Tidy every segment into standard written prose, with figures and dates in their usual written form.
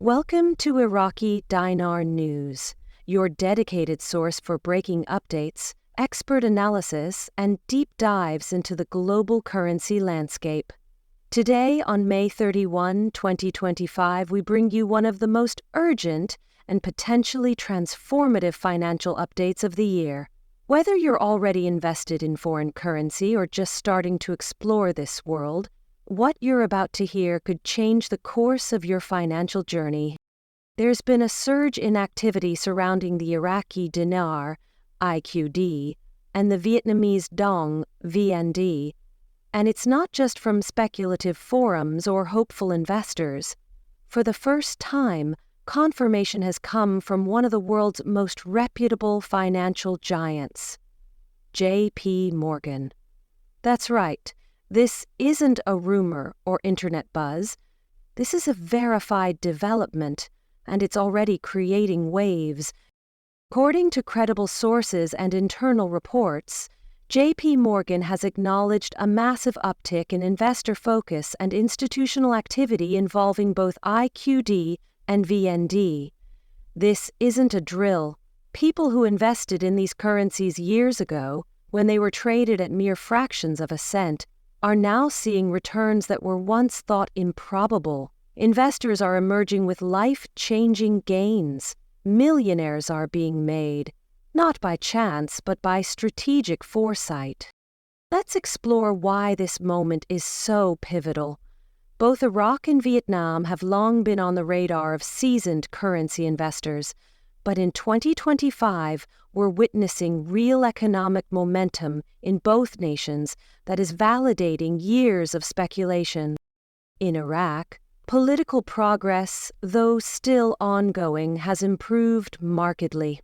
Welcome to Iraqi Dinar News, your dedicated source for breaking updates, expert analysis, and deep dives into the global currency landscape. Today, on May 31, 2025, we bring you one of the most urgent and potentially transformative financial updates of the year. Whether you're already invested in foreign currency or just starting to explore this world, what you're about to hear could change the course of your financial journey. There's been a surge in activity surrounding the Iraqi Dinar, IQD, and the Vietnamese Dong, VND, and it's not just from speculative forums or hopeful investors. For the first time, confirmation has come from one of the world's most reputable financial giants, J.P. Morgan. That's right. This isn't a rumor or internet buzz. This is a verified development, and it's already creating waves. According to credible sources and internal reports, J.P. Morgan has acknowledged a massive uptick in investor focus and institutional activity involving both IQD and VND. This isn't a drill. People who invested in these currencies years ago, when they were traded at mere fractions of a cent, are now seeing returns that were once thought improbable. Investors are emerging with life-changing gains. Millionaires are being made, not by chance, but by strategic foresight. Let's explore why this moment is so pivotal. Both Iraq and Vietnam have long been on the radar of seasoned currency investors, but in 2025, we're witnessing real economic momentum in both nations that is validating years of speculation. In Iraq, political progress, though still ongoing, has improved markedly.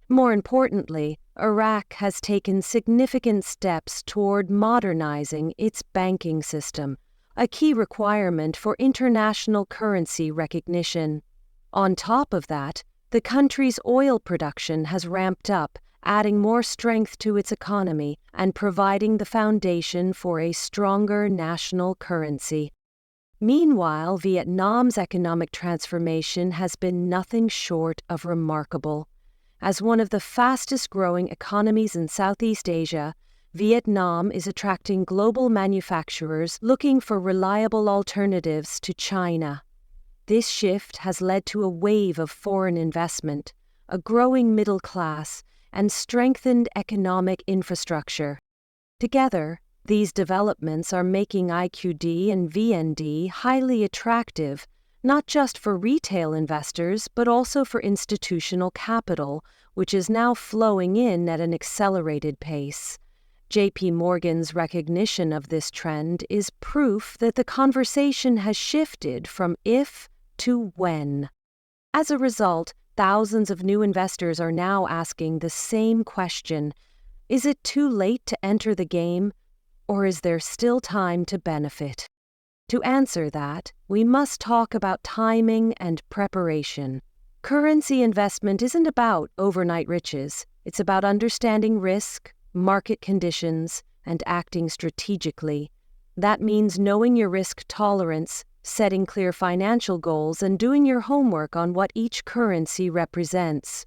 More importantly, Iraq has taken significant steps toward modernizing its banking system, a key requirement for international currency recognition. On top of that, the country's oil production has ramped up, adding more strength to its economy and providing the foundation for a stronger national currency. Meanwhile, Vietnam's economic transformation has been nothing short of remarkable. As one of the fastest-growing economies in Southeast Asia, Vietnam is attracting global manufacturers looking for reliable alternatives to China. This shift has led to a wave of foreign investment, a growing middle class, and strengthened economic infrastructure. Together, these developments are making IQD and VND highly attractive, not just for retail investors, but also for institutional capital, which is now flowing in at an accelerated pace. J.P. Morgan's recognition of this trend is proof that the conversation has shifted from if to when. As a result, thousands of new investors are now asking the same question: is it too late to enter the game, or is there still time to benefit? To answer that, we must talk about timing and preparation. Currency investment isn't about overnight riches. It's about understanding risk, market conditions, and acting strategically. That means knowing your risk tolerance, setting clear financial goals, and doing your homework on what each currency represents.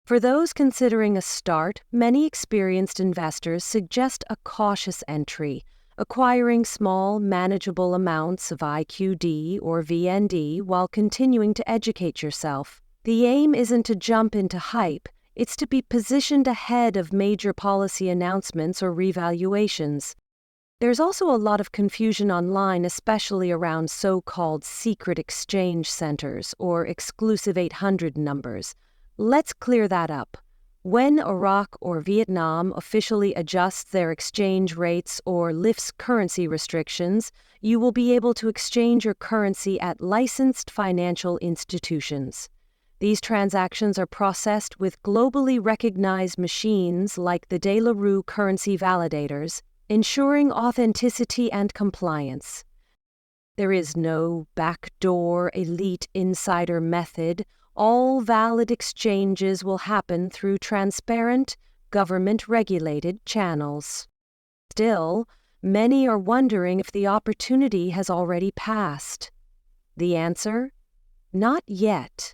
For those considering a start, many experienced investors suggest a cautious entry, acquiring small, manageable amounts of IQD or VND while continuing to educate yourself. The aim isn't to jump into hype, it's to be positioned ahead of major policy announcements or revaluations. There's also a lot of confusion online, especially around so-called secret exchange centers or exclusive 800 numbers. Let's clear that up. When Iraq or Vietnam officially adjusts their exchange rates or lifts currency restrictions, you will be able to exchange your currency at licensed financial institutions. These transactions are processed with globally recognized machines like the De La Rue currency validators, ensuring authenticity and compliance. There is no backdoor elite insider method. All valid exchanges will happen through transparent, government-regulated channels. Still, many are wondering if the opportunity has already passed. The answer? Not yet.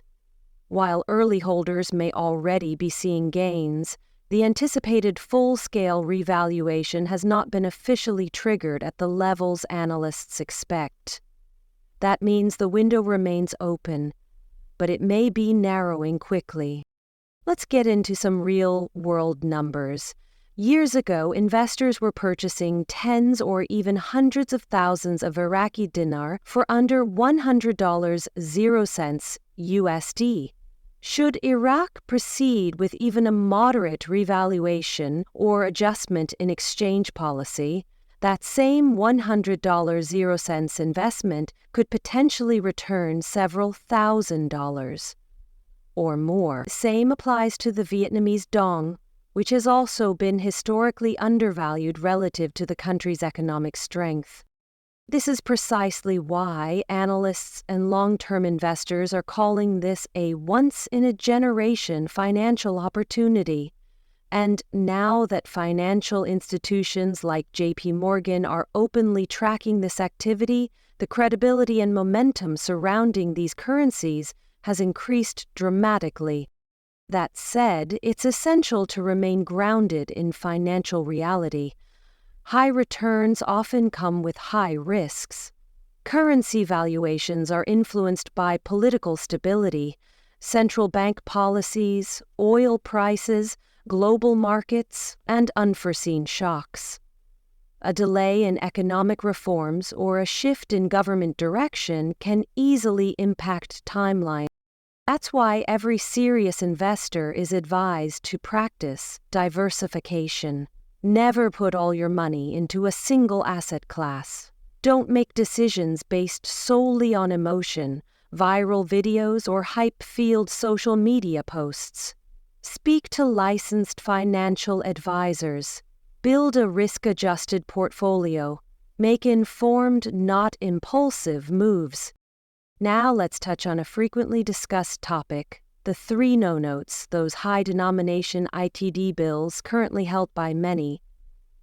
While early holders may already be seeing gains, the anticipated full-scale revaluation has not been officially triggered at the levels analysts expect. That means the window remains open, but it may be narrowing quickly. Let's get into some real-world numbers. Years ago, investors were purchasing tens or even hundreds of thousands of Iraqi dinar for under $100.00 USD. Should Iraq proceed with even a moderate revaluation or adjustment in exchange policy, that same $100.00 investment could potentially return several $1,000s or more. The same applies to the Vietnamese dong, which has also been historically undervalued relative to the country's economic strength. This is precisely why analysts and long-term investors are calling this a once-in-a-generation financial opportunity. And now that financial institutions like J.P. Morgan are openly tracking this activity, the credibility and momentum surrounding these currencies has increased dramatically. That said, it's essential to remain grounded in financial reality. High returns often come with high risks. Currency valuations are influenced by political stability, central bank policies, oil prices, global markets, and unforeseen shocks. A delay in economic reforms or a shift in government direction can easily impact timelines. That's why every serious investor is advised to practice diversification. Never put all your money into a single asset class. Don't make decisions based solely on emotion, viral videos, or hype-filled social media posts. Speak to licensed financial advisors. Build a risk-adjusted portfolio. Make informed, not impulsive moves. Now let's touch on a frequently discussed topic, the 3 no-notes, those high-denomination IQD bills currently held by many.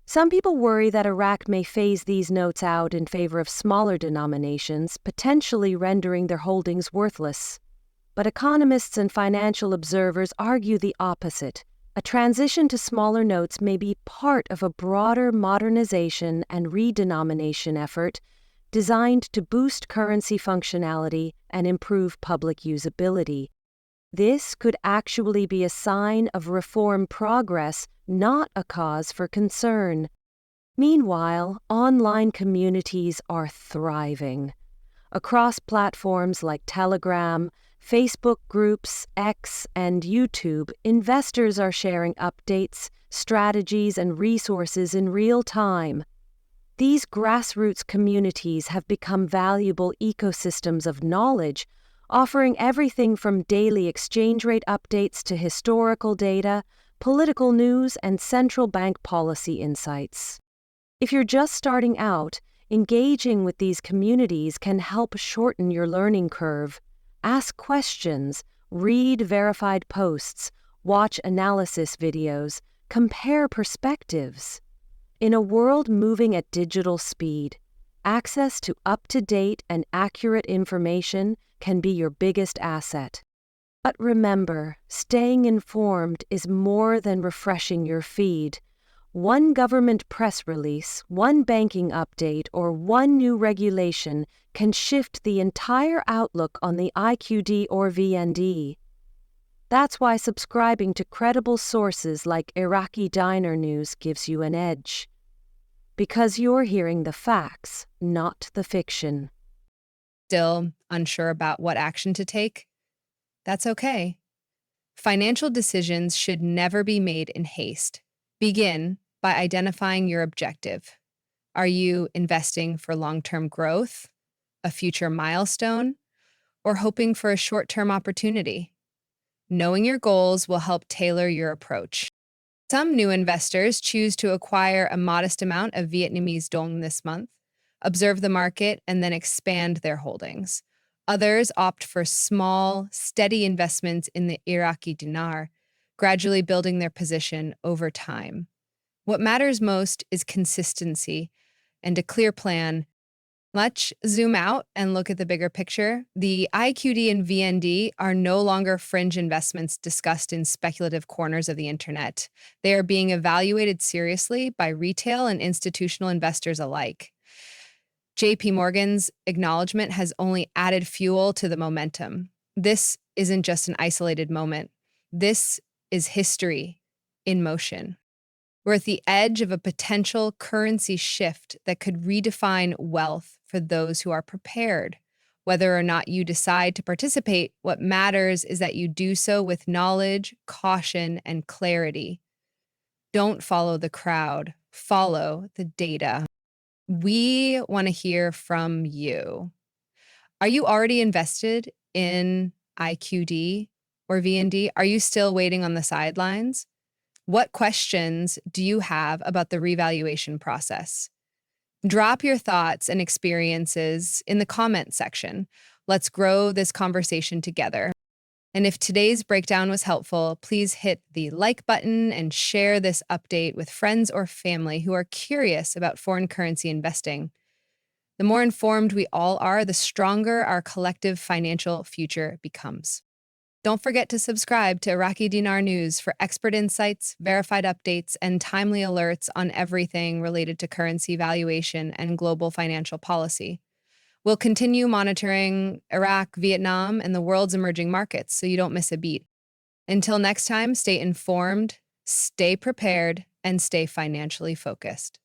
Some people worry that Iraq may phase these notes out in favor of smaller denominations, potentially rendering their holdings worthless. But economists and financial observers argue the opposite. A transition to smaller notes may be part of a broader modernization and redenomination effort designed to boost currency functionality and improve public usability. This could actually be a sign of reform progress, not a cause for concern. Meanwhile, online communities are thriving. Across platforms like Telegram, Facebook groups, X, and YouTube, investors are sharing updates, strategies, and resources in real time. These grassroots communities have become valuable ecosystems of knowledge, offering everything from daily exchange rate updates to historical data, political news, and central bank policy insights. If you're just starting out, engaging with these communities can help shorten your learning curve. Ask questions, read verified posts, watch analysis videos, compare perspectives. In a world moving at digital speed, access to up-to-date and accurate information can be your biggest asset. But remember, staying informed is more than refreshing your feed. One government press release, one banking update, or one new regulation can shift the entire outlook on the IQD or VND. That's why subscribing to credible sources like Iraqi Dinar News gives you an edge. Because you're hearing the facts, not the fiction. Still unsure about what action to take? That's okay. Financial decisions should never be made in haste. Begin by identifying your objective. Are you investing for long-term growth, a future milestone, or hoping for a short-term opportunity? Knowing your goals will help tailor your approach. Some new investors choose to acquire a modest amount of Vietnamese dong this month, observe the market, and then expand their holdings. Others opt for small, steady investments in the Iraqi dinar, gradually building their position over time. What matters most is consistency and a clear plan Let's zoom out and look at the bigger picture. The IQD and VND are no longer fringe investments discussed in speculative corners of the internet. They are being evaluated seriously by retail and institutional investors alike. JP Morgan's acknowledgement has only added fuel to the momentum. This isn't just an isolated moment. This is history in motion. We're at the edge of a potential currency shift that could redefine wealth for those who are prepared. Whether or not you decide to participate, what matters is that you do so with knowledge, caution, and clarity. Don't follow the crowd, follow the data. We want to hear from you. Are you already invested in IQD or VND? Are you still waiting on the sidelines? What questions do you have about the revaluation process? Drop your thoughts and experiences in the comment section. Let's grow this conversation together. And if today's breakdown was helpful, please hit the like button and share this update with friends or family who are curious about foreign currency investing. The more informed we all are, the stronger our collective financial future becomes. Don't forget to subscribe to Iraqi Dinar News for expert insights, verified updates, and timely alerts on everything related to currency valuation and global financial policy. We'll continue monitoring Iraq, Vietnam, and the world's emerging markets so you don't miss a beat. Until next time, stay informed, stay prepared, and stay financially focused.